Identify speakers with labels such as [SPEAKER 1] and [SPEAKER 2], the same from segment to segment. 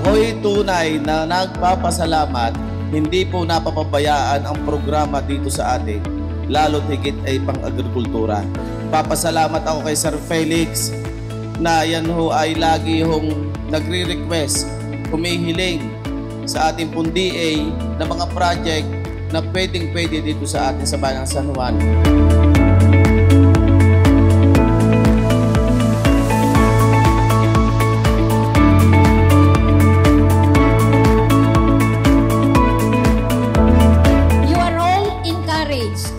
[SPEAKER 1] Ako'y tunay na nagpapasalamat, hindi po napapabayaan ang programa dito sa atin, lalo't higit ay pang-agrikultura. Papasalamat ako kay Sir Felix na yan ho ay lagi hong nagre-request, humihiling sa ating pong DA na mga project na pwedeng-pwede dito sa atin sa Bayan ng San Juan.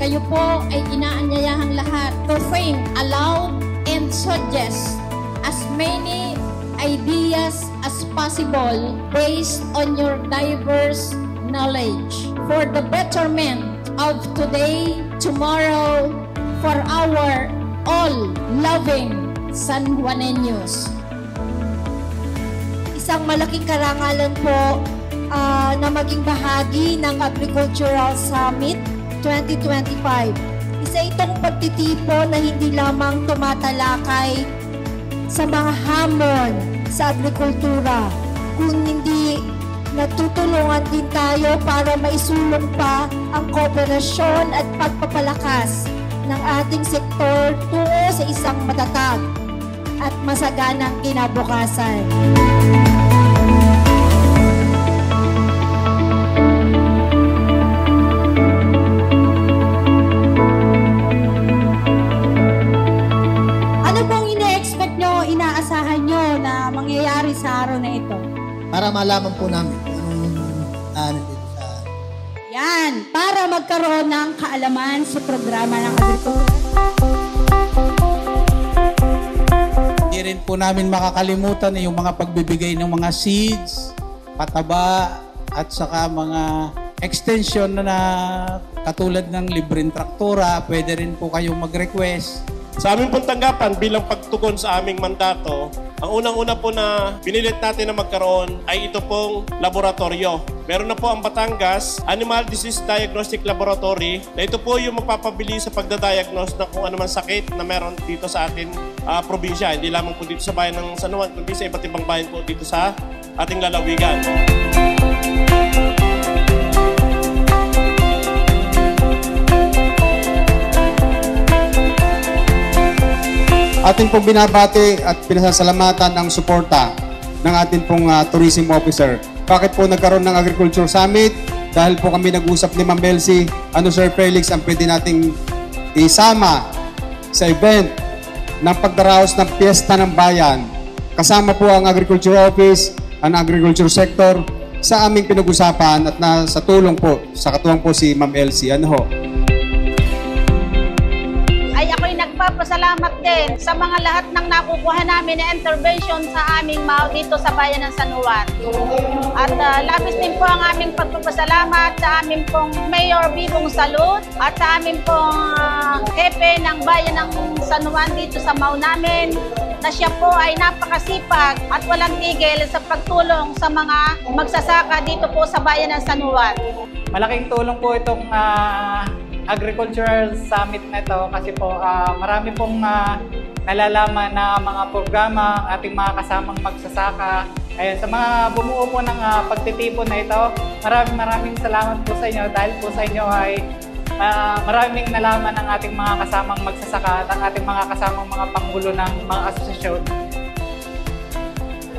[SPEAKER 2] Kayo po ay inaanyayahang lahat to think aloud and suggest as many ideas as possible based on your diverse knowledge for the betterment of today, tomorrow, for our all loving San Juaneños.
[SPEAKER 3] Isang malaking karangalan po na maging bahagi ng Agricultural Summit 2025. Isa itong pagtitipon na hindi lamang tumatalakay sa mga hamon sa agrikultura, kung hindi natutulungan din tayo para maisulong pa ang kooperasyon at pagpapalakas ng ating sektor tungo sa isang matatag at masaganang kinabukasan.
[SPEAKER 2] Inaasahan nyo na mangyayari sa araw na ito?
[SPEAKER 4] Para malaman po namin kung anong dito sa...
[SPEAKER 2] Yan, para magkaroon ng kaalaman sa programa ng agrikultura.
[SPEAKER 5] Hindi rin po namin makakalimutan yung mga pagbibigay ng mga seeds, pataba, at saka mga extension na katulad ng libreng traktura. Pwede rin po kayong mag-request.
[SPEAKER 6] Sa aming pong tanggapan bilang pagtugon sa aming mandato, ang unang-una po na binilit natin na magkaroon ay ito pong laboratorio. Meron na po ang Batangas Animal Disease Diagnostic Laboratory na ito po yung magpapabili sa pagdadiagnose ng kung anuman sakit na meron dito sa ating probinsya. Hindi lamang po dito sa bayan ng San Juan, kundi sa iba't ibang bayan po dito sa ating lalawigan.
[SPEAKER 7] Ating pong binabati at pinasasalamatan ang suporta ng ating pong tourism officer. Bakit po nagkaroon ng Agriculture Summit? Dahil po kami nag-usap ni Ma'am Elsie, Sir Felix, ang pwede nating isama sa event ng pagdaraos ng Piyesta ng Bayan. Kasama po ang Agriculture Office, ang Agriculture Sector sa aming pinag-usapan at sa tulong po, sa katuwang po si Ma'am Elsie.
[SPEAKER 8] Nagpapasalamat din sa mga lahat ng nakukuha namin na intervention sa aming MAU dito sa Bayan ng San Juan. At labis din po ang aming pagpapasalamat sa aming pong Mayor Bibong Salud at sa aming pong hepe ng Bayan ng San Juan dito sa MAU namin, na siya po ay napakasipag at walang tigil sa pagtulong sa mga magsasaka dito po sa Bayan ng San Juan.
[SPEAKER 9] Malaking tulong po itong Agricultural Summit na ito kasi po marami pong nalalaman na mga programa ang ating mga kasamang magsasaka. Ayun, sa mga bumuo po ng pagtitipon na ito, maraming salamat po sa inyo dahil po sa inyo ay maraming nalaman ng ating mga kasamang magsasaka at ang ating mga kasamang mga pangulo ng mga asosasyon.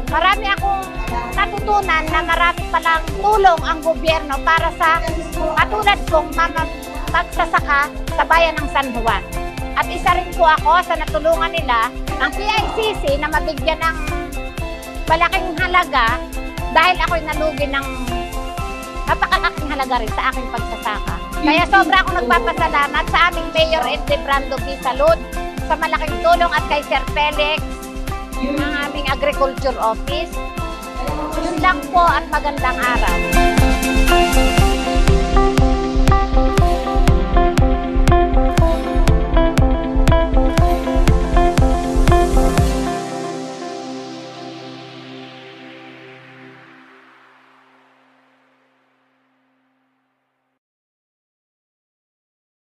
[SPEAKER 8] Marami akong natutunan na marami palang tulong ang gobyerno para sa katulad kong magsasaka sa Bayan ng San Juan. At isa rin po ako sa natulungan nila ng PICC na mabigyan ng malaking halaga dahil ako'y nalugi ng napakalaking halaga rin sa aking pagsasaka. Kaya sobra akong nagpapasalamat sa aming Mayor Eddy Brando B. Salud sa malaking tulong at kay Sir Felix ng aming Agriculture Office. Yun lang po at magandang araw.